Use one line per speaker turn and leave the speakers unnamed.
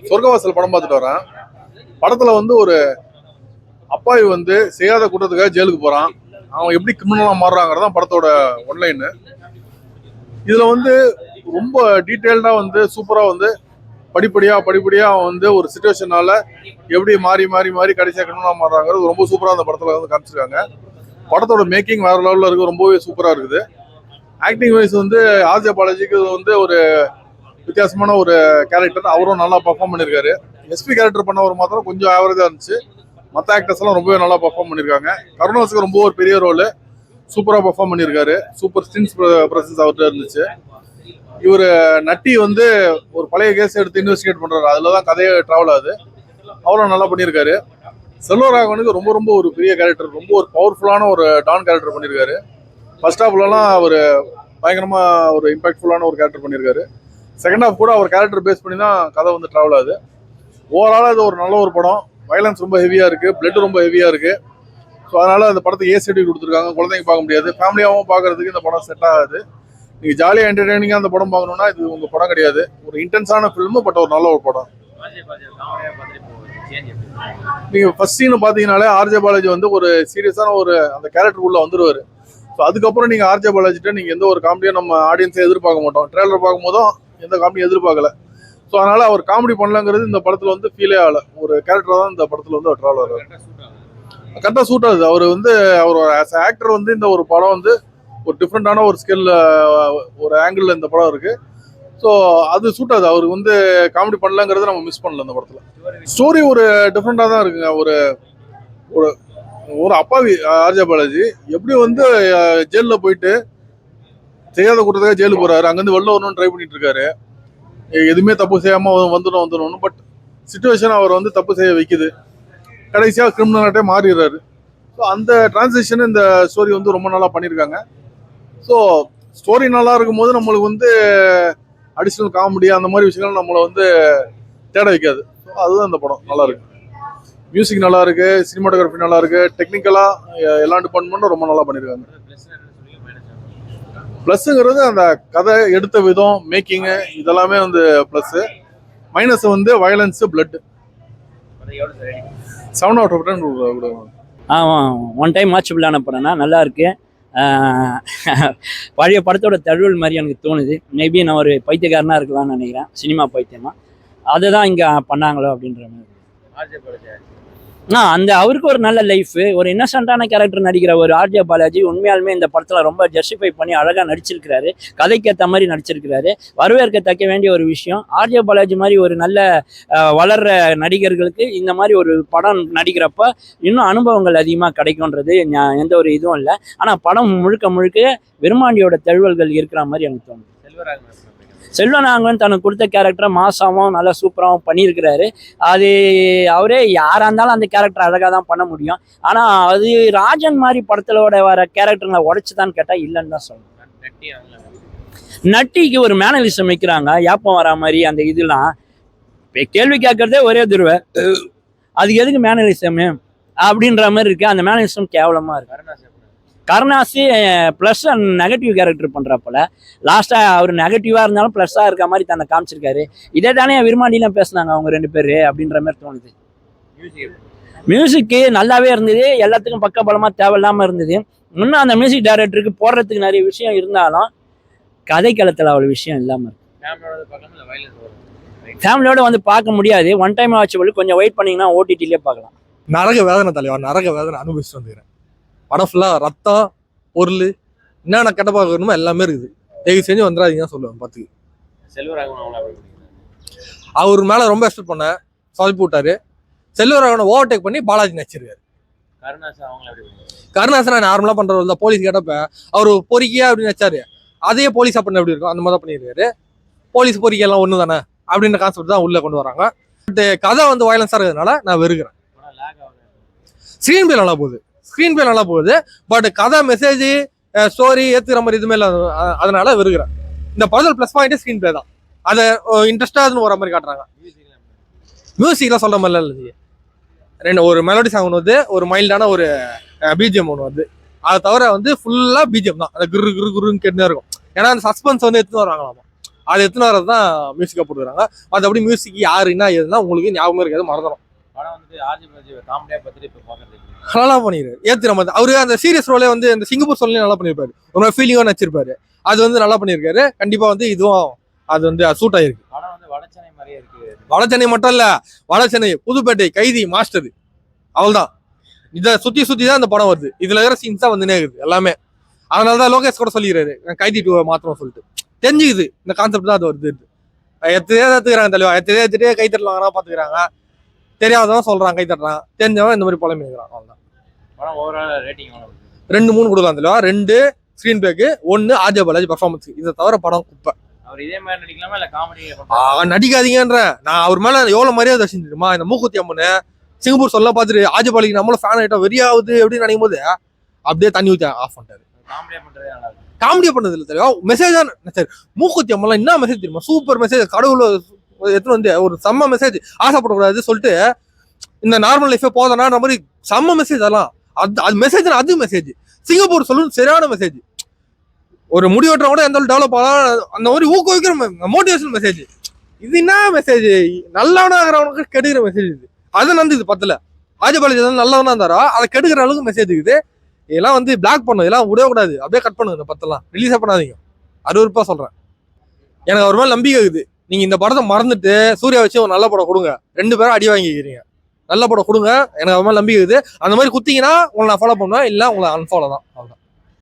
சொர்க்கவாசல் படம் பார்த்துட்டு வரேன். படத்துல வந்து ஒரு அப்பாவி வந்து செய்யாத குற்றத்துக்காக ஜெயிலுக்கு போறான். அவன் எப்படி கிரிமினலா மாறுறாங்கிறதான் படத்தோட ஒன்லைன். இதுல வந்து ரொம்ப டீட்டெயில்டா வந்து சூப்பரா வந்து படிப்படியா அவன் வந்து ஒரு சிச்சுவேஷனால எப்படி மாறி மாறி மாறி கடைசியா கிரிமினலா மாறுறாங்கிறது ரொம்ப சூப்பரா அந்த படத்துல வந்து காமிச்சிருக்காங்க. படத்தோட மேக்கிங் வேற லெவல்ல இருக்கு, ரொம்பவே சூப்பரா இருக்குது. ஆக்டிங் வைஸ் வந்து ஆர்ஜே பாலாஜிக்கு வந்து ஒரு வித்தியாசமான ஒரு கேரக்டர், அவரும் நல்லா பர்ஃபார்ம் பண்ணியிருக்காரு. எஸ்பி கேரக்டர் பண்ணவர் மாத்திரம் கொஞ்சம் ஆவரேஜா இருந்துச்சு. மற்ற ஆக்டர்ஸ் எல்லாம் ரொம்பவே நல்லா பர்ஃபார்ம் பண்ணியிருக்காங்க. கருணாஸுக்கு ரொம்ப ஒரு பெரிய ரோல், சூப்பராக பர்ஃபார்ம் பண்ணியிருக்காரு. சூப்பர் ஸ்கிரீன் பிரசன்ஸ் அவர்கிட்ட இருந்துச்சு. இவர் நட்டி வந்து ஒரு பழைய கேஸ் எடுத்து இன்வெஸ்டிகேட் பண்றாரு, அதுல தான் கதையை டிராவல் ஆகுது. அவரும் நல்லா பண்ணியிருக்காரு. செல்வராகவனுக்கு ரொம்ப ரொம்ப ஒரு பெரிய கேரக்டர், ரொம்ப ஒரு பவர்ஃபுல்லான ஒரு டான் கேரக்டர் பண்ணியிருக்காரு. ஃபர்ஸ்ட் ஹாஃப்லலாம் அவர் பயங்கரமா ஒரு இம்பாக்ட்ஃபுல்லான ஒரு கேரக்டர் பண்ணியிருக்காரு. செகண்ட் ஹாஃப் கூட அவர் கேரக்டர் பேஸ் பண்ணி தான் கதை வந்து டிராவல் ஆகுது. ஓவராலாக இது ஒரு நல்ல ஒரு படம். வயலன்ஸ் ரொம்ப ஹெவியா இருக்கு, பிளட் ரொம்ப ஹெவியா இருக்கு. ஸோ அதனால அந்த படத்துக்கு ஏசிடி கொடுத்துருக்காங்க. குழந்தைங்க பார்க்க முடியாது, ஃபேமிலியாகவும் பார்க்கறதுக்கு இந்த படம் செட் ஆகாது. நீங்க ஜாலியாக என்டர்டெய்னிங்காக அந்த படம் பார்க்கணும்னா இது உங்க படம் கிடையாது. ஒரு இன்டென்ஸான ஃபில்மு, பட் ஒரு நல்ல ஒரு படம். நீங்க ஃபர்ஸ்ட் சீனை பார்த்தீங்கன்னாலே ஆர்ஜே பாலாஜி வந்து ஒரு சீரியஸான ஒரு அந்த கேரக்டருக்குள்ள வந்துருவாரு. ஸோ அதுக்கப்புறம் நீங்க ஆர்ஜே பாலாஜிட்ட நீங்க எந்த ஒரு காமெடியும் நம்ம ஆடியன்ஸை எதிர்பார்க்க மாட்டோம். ட்ரெய்லர் பார்க்கும் போதும் எந்த காமெடியும் எதிர்பார்க்கல. ஸோ அதனால அவர் காமெடி பண்ணலங்கிறது இந்த படத்துல வந்து ஃபீலே ஆகல. ஒரு கேரக்டர் தான் இந்த படத்துல வந்து அவர் ட்ராவல் ஆகிறார். கரெக்டாக சூட் ஆகுது. அவர் வந்து அவர் ஆஸ் ஆக்டர் வந்து இந்த ஒரு படம் வந்து ஒரு டிஃப்ரெண்டான ஒரு ஸ்கில், ஒரு ஆங்கிள் இந்த படம் இருக்கு. ஸோ அது சூட் ஆகுது. அவர் வந்து காமெடி பண்ணலங்கிறத நம்ம மிஸ் பண்ணல இந்த படத்துல. ஸ்டோரி ஒரு டிஃப்ரெண்டாக தான் இருக்குங்க. ஒரு ஒரு ஒரு அப்பாவி ஆர்ஜே பாலாஜி எப்படி வந்து ஜெயிலில் போயிட்டு செய்யாத கூட்டத்துக்காக ஜெயிலுக்கு போறாரு. அங்கேருந்து வெளில வரணும்னு ட்ரை பண்ணிட்டு இருக்காரு. எதுவுமே தப்பு செய்யாம வந்துடணும். பட் சிச்சுவேஷன் அவர் வந்து தப்பு செய்ய வைக்குது. கடைசியாக கிரிமினலாட்டே மாறிடுறாரு. ஸோ அந்த டிரான்சிஷன் இந்த ஸ்டோரி வந்து ரொம்ப நல்லா பண்ணியிருக்காங்க. ஸோ ஸ்டோரி நல்லா இருக்கும்போது நம்மளுக்கு வந்து அடிஷ்னல் காமெடி அந்த மாதிரி விஷயங்கள் நம்மளை வந்து தேட வைக்காது. ஸோ அதுதான் இந்த படம் நல்லா இருக்கு. மியூசிக் நல்லா இருக்கு, சினிமாட்டோகிராஃபி நல்லா இருக்கு, டெக்னிக்கலா எல்லா டிபார்ட்மெண்ட்டும் ரொம்ப நல்லா பண்ணியிருக்காங்க. பிளஸ்ங்கிறது அந்த கதை எடுத்த விதம், மேக்கிங்கு, இதெல்லாமே வந்து பிளஸ். மைனஸ் வந்து வயலன்ஸ், பிளட். 7 out of 10 கொடுங்க.
ஒன் டைம் வாட்சபிளான படம்னா நல்லா இருக்கு. பழைய படத்தோட தழுவல் மாதிரி எனக்கு தோணுது. மேபி நான் ஒரு பைத்தியக்காரனா இருக்கலாம்னு நினைக்கிறேன், சினிமா பைத்தியமா. அதுதான் இங்கே பண்ணாங்களோ அப்படின்ற மாதிரி. அந்த அவருக்கு ஒரு நல்ல லைஃப், ஒரு இன்னசென்ட்டான கேரக்டர் நடிக்கிற ஒரு ஆர்ஜே பாலாஜி உண்மையாலுமே இந்த படத்தில் ரொம்ப ஜஸ்டிஃபை பண்ணி அழகாக நடிச்சிருக்கிறாரு. கதைக்கேற்ற மாதிரி நடிச்சிருக்கிறாரு. வரவேற்கத்தக்க வேண்டிய ஒரு விஷயம். ஆர்ஜே பாலாஜி மாதிரி ஒரு நல்ல வளர்ற நடிகர்களுக்கு இந்த மாதிரி ஒரு படம் நடிக்கிறப்ப இன்னும் அனுபவங்கள் அதிகமாக கிடைக்கும்ன்றது எந்த ஒரு இதுவும் இல்லை. ஆனால் படம் முழுக்க முழுக்க விருமாண்டியோட தழுவல்கள் இருக்கிற மாதிரி எனக்கு தோணுது. செல்வராகவன் தனக்கு கொடுத்த கேரக்டரை மாசாவும் நல்லா சூப்பராகவும் பண்ணியிருக்கிறாரு. அது அவரே யாராக இருந்தாலும் அந்த கேரக்டர் அழகாக தான் பண்ண முடியும். ஆனால் அது ராஜன் மாதிரி படத்திலோட வர கேரக்டருங்களை உடைச்சுதான்னு கேட்டால் இல்லைன்னு தான் சொல்லணும். நட்டிக்கு ஒரு மேனலிசம் வைக்கிறாங்க, யாப்பம் வரா மாதிரி. அந்த இதெல்லாம் கேள்வி கேட்கறதே ஒரே தடவை, அதுக்கு எதுக்கு மேனலிசம் அப்படின்ற மாதிரி இருக்கு. அந்த மேனலிசம் கேவலமா இருக்கு. கருணாசி ப்ளஸ் நெகட்டிவ் கேரக்டர் பண்ணுறப்பல லாஸ்ட்டாக அவர் நெகட்டிவாக இருந்தாலும் ப்ளஸ்ஸாக இருக்க மாதிரி தன்னை காமிச்சிருக்காரு. இதே தானே விரும்மாண்டிலாம் பேசினாங்க அவங்க 2 பேர் அப்படின்ற மாதிரி தோணுது. மியூசிக்கு நல்லாவே இருந்தது, எல்லாத்துக்கும் பக்கபலமாக தேவையில்லாமல் இருந்தது. இன்னும் அந்த மியூசிக் டைரக்டருக்கு போடுறதுக்கு நிறைய விஷயம் இருந்தாலும் கதை களத்தில் அவ்வளோ விஷயம் இல்லாமல் ஃபேமிலியோட வந்து பார்க்க முடியாது. ஒன் டைம் வாட்சபிள், கொஞ்சம் வெயிட் பண்ணிங்கன்னா ஓடிடிலே பார்க்கலாம்.
நரக வேதனை தலைவா, நரக வேதனை அனுபவிச்சுட்டு வந்துக்கிறேன். படம் ஃபுல்லாக ரத்தம், பொருள், என்னென்ன கெட்ட பார்க்கணுமோ எல்லாமே இருக்குது. தயவு செஞ்சு வந்துடாதீங்கன்னு சொல்லுவேன். பார்த்துக்கு அவர் மேலே ரொம்ப எக்ஸ்பெக்ட் பண்ணேன், சொதப்பி விட்டாரு. செல்வராகவனை ஓவர்டேக் பண்ணி பாலாஜி நடிச்சிருக்காரு. கருணாசனா நார்மலாக பண்ணுறவர் தான். போலீஸ் கேட்டப்ப அவர் பொறிக்கையா அப்படின்னு நினைச்சாரு, அதையே போலீஸாக பண்ண எப்படி இருக்கும் அந்த மாதிரி தான் பண்ணியிருக்காரு. போலீஸ் பொறிக்கையெல்லாம் ஒன்று தானே அப்படின்ற கான்செப்ட் தான் உள்ளே கொண்டு வராங்க. பட் கதை வந்து வயலன்ஸாக இருக்கிறதுனால நான் வெறுக்கிறேன். ஸ்க்ரீன் பிளே நல்லா போகுது, பட் கதை, மெசேஜ், ஸ்டோரி ஏற்றுக்கிற மாதிரி இதுமே இல்லை. அதனால வெறுக்கிறேன். இந்த படத்தில் ப்ளஸ் பாயிண்டே ஸ்க்ரீன் பிளே தான். அதை இன்ட்ரெஸ்டாக வர மாதிரி காட்டுறாங்க. மியூசிக்லாம் சொல்கிற மாதிரிலாம் இல்லை. ஒரு மெலோடி சாங் ஒன்று வருது, ஒரு மைல்டான ஒரு பிஜிஎம் ஒன்று வருது. அதை தவிர வந்து ஃபுல்லாக பிஜிஎம் தான். அதை குருன்னு கேட்டுனே இருக்கும். ஏன்னா அந்த சஸ்பென்ஸ் வந்து எடுத்துன்னு வராங்களாமா. அதை எத்தனை வரது தான் மியூசிக்காக போட்டுக்கிறாங்க. மற்றபடி மியூசிக் யாரு என்ன ஏதுன்னா உங்களுக்கு ஞாபகம் இருக்காது, மறந்துடும்.
படம் வந்து ஆர்ஜி பாலாஜி காமெடியா பார்த்துட்டு இப்போ பார்க்கறது
நல்லா பண்ணிடுறாரு. ஏத்து நம்ம அவரு அந்த சீரியஸ் ரோலே வந்து இந்த சிங்கப்பூர் சொல்லி நல்லா பண்ணியிருப்பாரு. ஒரு மாதிரி ஃபீலிங்காக நடிச்சிருப்பாரு. அது வந்து நல்லா பண்ணியிருக்காரு. கண்டிப்பா வந்து இதுவும் அது வந்து சூட் ஆயிருக்கு.
படம் வந்து வடச்சென்னை மாதிரியே இருக்கு.
வடசென்னை மட்டும் இல்ல, வடசென்னை, புதுப்பேட்டை, கைதி, மாஸ்டர், அவள்தான். இதை சுத்தி சுத்தி தான் இந்த படம் வருது. இதுல இருக்கிற சீன்ஸ் தான் வந்து இருக்குது எல்லாமே. அதனாலதான் லோகேஷ் கூட சொல்லிக்கிறாரு கைதி 2 மாத்திரம் சொல்லிட்டு. தெரிஞ்சுக்குது இந்த கான்செப்ட் தான் அது வருது. எத்தனையோ ஏத்துக்கிறாங்க தலைவா, எத்தனையோ ஏத்துட்டே கை தட்டலாம் பாத்துக்கிறாங்க. தெரியாதவன் சொல்றான் கை தட்டுறான், தெரிஞ்சவன் இந்த மாதிரி பழமை இருக்கிறான். அவள்தான்.
படம் ஓவரால் ரேட்டிங்
2-3 கொடுக்கலாம் தலைவா. 2 ஸ்கிரீன் பேக்கு, 1 ஆர்ஜே பாலாஜி பர்ஃபார்மன்ஸ். இதை தவிர படம் குப்பை.
அவர் இதே மாதிரி நடிக்கலாமா இல்ல காமெடி
நடிக்காதீங்கன்ற நான் அவர் மேல எவ்வளவு மரியாதை செஞ்சிருமா. இந்த மூக்குத்தி அம்மனு சிங்கப்பூர் சொல்ல பார்த்துட்டு ஆர்ஜே பாலாஜி நம்மளும் ஃபேன் ஆயிட்டோம் வெறியாவது அப்படின்னு நினைக்கும் போது அப்படியே தண்ணி ஊற்றி ஆஃப் பண்ணிட்டாரு.
காமெடியா பண்றதே நல்லா இருக்கு.
காமெடியா பண்ணது இல்லை தெரியும், மெசேஜ் தான். சரி, மூக்குத்தி அம்மன்லாம் என்ன மெசேஜ் தெரியுமா? Super message. கடவுள் எடுத்துன்னு வந்து ஒரு செம்ம மெசேஜ். ஆசைப்படக்கூடாது சொல்லிட்டு இந்த நார்மல் லைஃபே போதனான்ற மாதிரி செம்ம மெசேஜ். அதெல்லாம் அது மெசேஜ், அது மெசேஜ். சிங்கப்பூர் சொல்லணும் சரியான மெசேஜ். ஒரு முடிவெட்டுற கூட எந்த டெவலப் ஆகலாம் அந்த மாதிரி ஊக்குவிக்கிற மோட்டிவேஷன் மெசேஜ். இது என்ன மெசேஜ்? நல்லவனாகிறவனுக்கு கெடுக்கிற மெசேஜ் இது. அது வந்து இது பத்தல. ஆர்ஜே பாலாஜி நல்லவனா இருந்தாரோ அதை கெடுக்கிற அளவுக்கு மெசேஜ் இருக்குது. இதெல்லாம் வந்து பிளாக் பண்ணும், இதெல்லாம் விடவே கூடாது. அப்படியே கட் பண்ணுங்க. இந்த பத்தெல்லாம் ரிலீஸே பண்ணாதீங்க. 60 சொல்றேன். எனக்கு ஒரு மாதிரி நம்பிக்கை இருக்குது. நீங்க இந்த படத்தை மறந்துட்டு சூர்யா வச்சு ஒரு நல்ல படம் கொடுங்க. 2 பேரும் அடி வாங்கிக்கிறீங்க. நல்ல படம் கொடுங்க. எனக்கு ஒரு மாதிரி நம்பிக்கை இருக்குது. அந்த மாதிரி குத்திங்கன்னா உங்களை நான் ஃபாலோ பண்ணுவேன், இல்லை உங்களை அன்ஃபாலோ தான். அவ்வளோதான்.